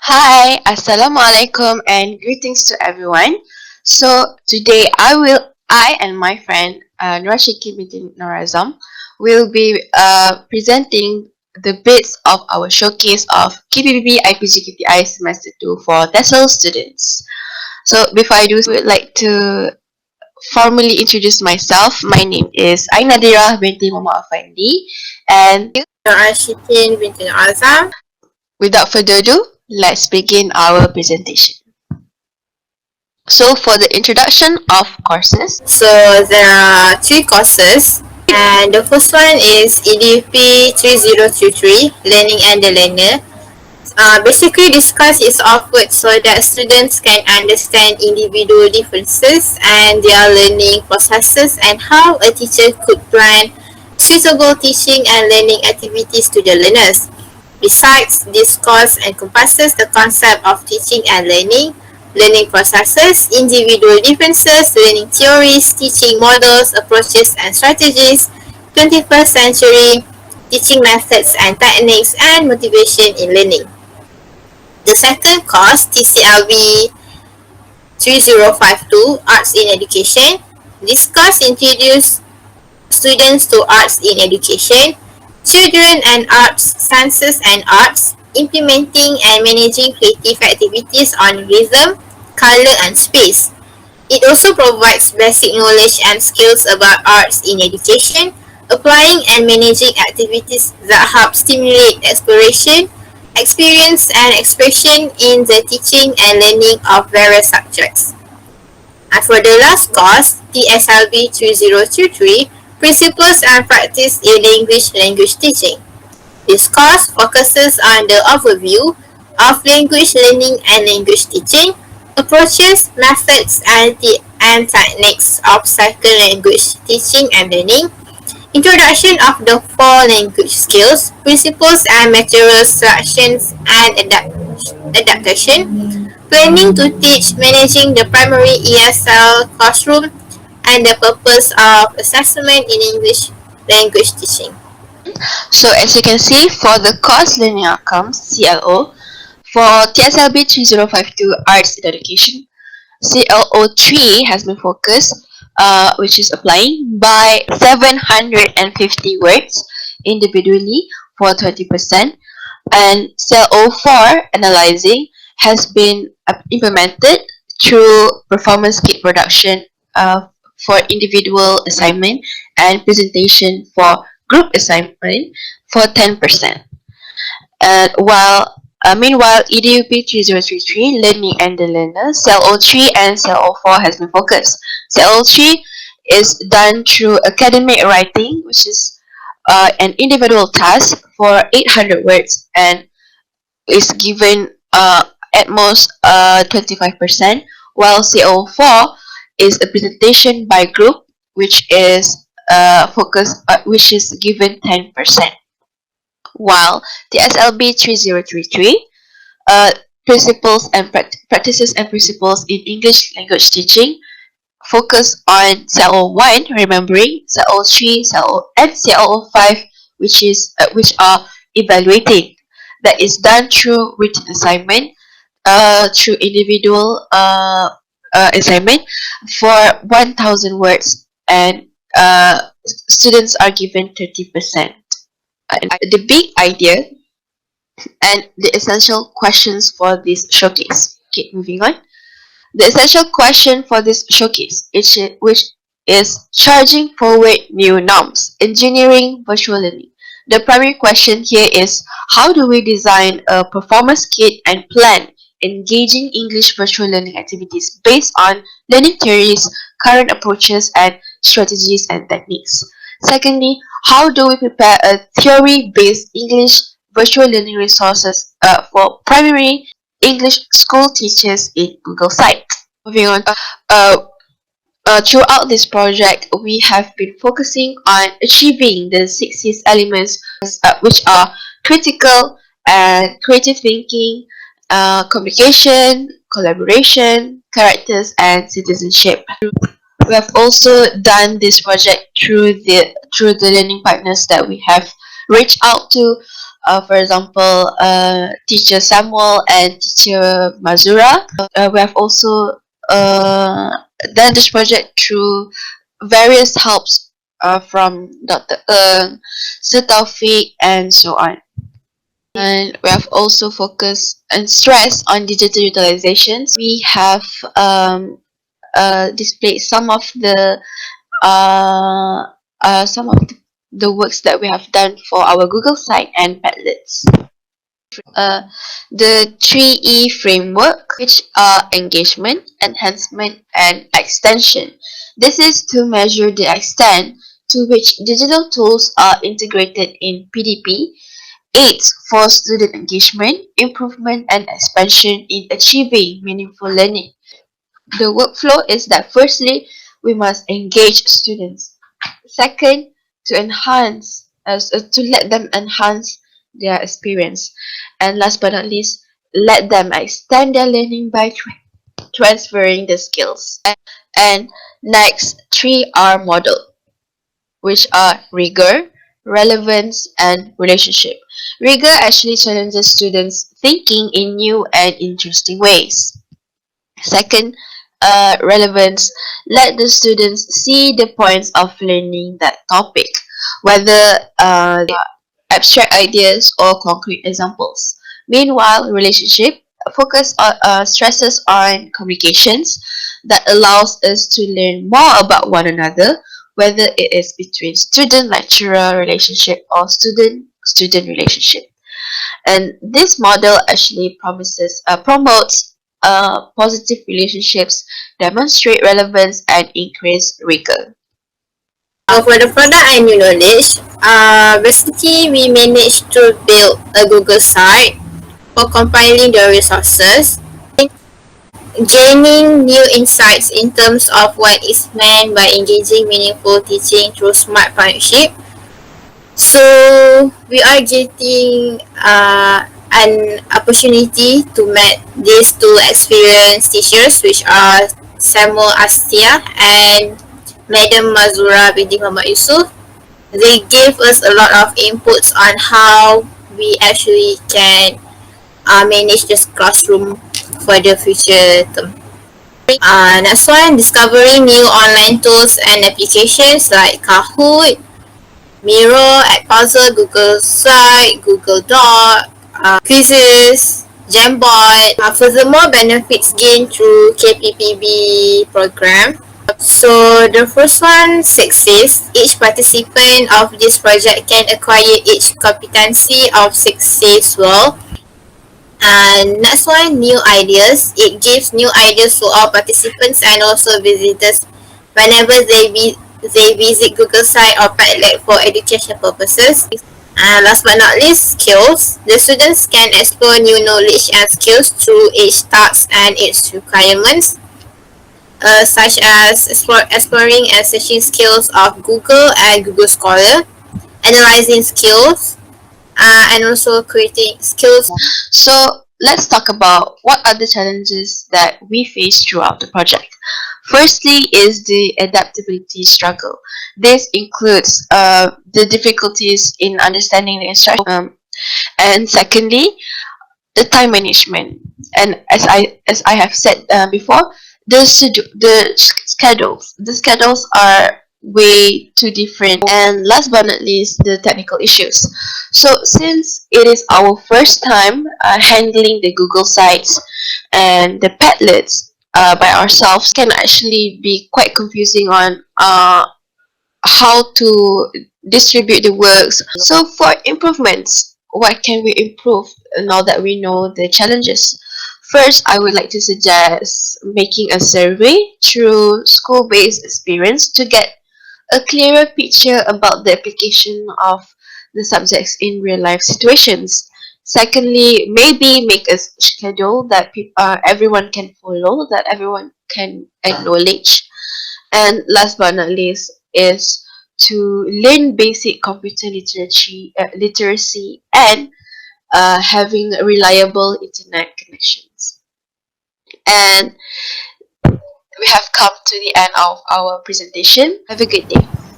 Hi, assalamualaikum and greetings to everyone. So today I and my friend Nurasyiqin binti Nur'Adzam will be presenting the bits of our showcase of Kppb IPG Kampus Semester 2 for TESL students. So before I do, I would like to formally introduce myself. My name is Ain Nadhirah binti Mohd Afandi, and Nurasyiqin binti Nur'Adzam. without further ado, let's begin our presentation. So for the introduction of courses, So there are three courses, and the first one is EDP 3033, Learning and the Learner. Basically, this course is offered so that students can understand individual differences and their learning processes and how a teacher could plan suitable teaching and learning activities to the learners. Besides, this course encompasses the concept of teaching and learning processes, individual differences, learning theories, teaching models, approaches and strategies, 21st century teaching methods and techniques, and motivation in learning. The second course, TCLB 3052, Arts in Education. This course introduces students to arts in education, children and arts, sciences and arts, implementing and managing creative activities on rhythm, color and space. It also provides basic knowledge and skills about arts in education, applying and managing activities that help stimulate exploration, experience and expression in the teaching and learning of various subjects. And for the last course, TSLB 3023, Principles and Practice in English Language Teaching. This course focuses on the overview of language learning and language teaching, approaches, methods, and techniques of second language teaching and learning, introduction of the four language skills, principles and material instructions and adaptation, planning to teach, managing the primary ESL classroom, and the purpose of assessment in English language teaching. so as you can see, for the course learning outcomes (CLO), for TSLB 3052 Arts in Education, CLO 3 has been focused, which is applying by 750 words individually for 20%, and CLO 4 analyzing has been implemented through performance kit production for individual assignment and presentation for group assignment for 10%. Meanwhile, EDUP 3033, Learning and the Learner, Cell 03 and Cell 04 has been focused. Cell 03 is done through academic writing, which is an individual task for 800 words and is given at most 25%, while CO4 is a presentation by group, which is which is given 10%. While the SLB 3033, Principles and Practices and Principles in English Language Teaching, focus on CL1, remembering CL3, and CL5, which are evaluating. That is done through written assignment, through individual assignment for 1,000 words, and students are given 30%. And the big idea and the essential questions for this showcase. Okay, moving on. The essential question for this showcase, which is charging forward new norms, engineering virtual learning. The primary question here is, how do we design a performance kit and plan engaging English virtual learning activities based on learning theories, current approaches, and strategies and techniques? Secondly, how do we prepare a theory-based English virtual learning resources for primary English school teachers in Google Sites? Moving on, throughout this project, we have been focusing on achieving the 6 C's elements, which are critical and creative thinking, communication, collaboration, characters, and citizenship. We have also done this project through the learning partners that we have reach out to, for example, teacher Samuel and teacher Mazura. We have also done this project through various helps from Dr. Sir Taufik, and so on. And we have also focused and stressed on digital utilizations. We have displayed some of the works that we have done for our Google site and Padlets. The 3E framework, which are engagement, enhancement, and extension. This is to measure the extent to which digital tools are integrated in PDP, aids for student engagement, improvement, and expansion in achieving meaningful learning. The workflow is that firstly, we must engage students. Second, to let them enhance their experience. And last but not least, let them extend their learning by transferring the skills. And next, 3R model, which are rigor, relevance, and relationship. Rigor actually challenges students' thinking in new and interesting ways. Second, relevance. Let the students see the points of learning that topic, whether they are abstract ideas or concrete examples. Meanwhile, relationship stresses on communications that allows us to learn more about one another, whether it is between student-lecturer relationship or student-student relationship. And this model actually promotes positive relationships, demonstrate relevance, and increase rigor. For the product and new knowledge, basically we managed to build a Google site for compiling the resources, gaining new insights in terms of what is meant by engaging meaningful teaching through smart partnership. So we are getting an opportunity to meet these two experienced teachers, which are Samuel Astia and Madam Mazura binti Mohmad Yusuf. They gave us a lot of inputs on how we actually can manage this classroom for the future term. Next one, discovering new online tools and applications like Kahoot, Miro, Puzzle, Google Slide, Google Doc, quizzes, Jamboard. Furthermore, benefits gained through Kppb program. So the first one, success. Each participant of this project can acquire each competency of success well. And next one, new ideas. It gives new ideas to all participants and also visitors whenever they visit Google site or Padlet for education purposes. And last but not least, skills. The students can explore new knowledge and skills through each task and its requirements, such as exploring and searching skills of Google and Google Scholar, analyzing skills, and also creating skills. So let's talk about what are the challenges that we face throughout the project. Firstly is the adaptability struggle. This includes the difficulties in understanding the instruction, and secondly, the time management. And as I have said before, the schedules are way too different. And last but not least, the technical issues. So since it is our first time handling the Google sites and the Padlets by ourselves, can actually be quite confusing on how to distribute the works. So for improvements, what can we improve now that we know the challenges? First, I would like to suggest making a survey through school-based experience to get a clearer picture about the application of the subjects in real-life situations. Secondly, maybe make a schedule that everyone can follow, that everyone can acknowledge. And last but not least is to learn basic computer literacy and having reliable internet connections. And we have come to the end of our presentation. Have a good day.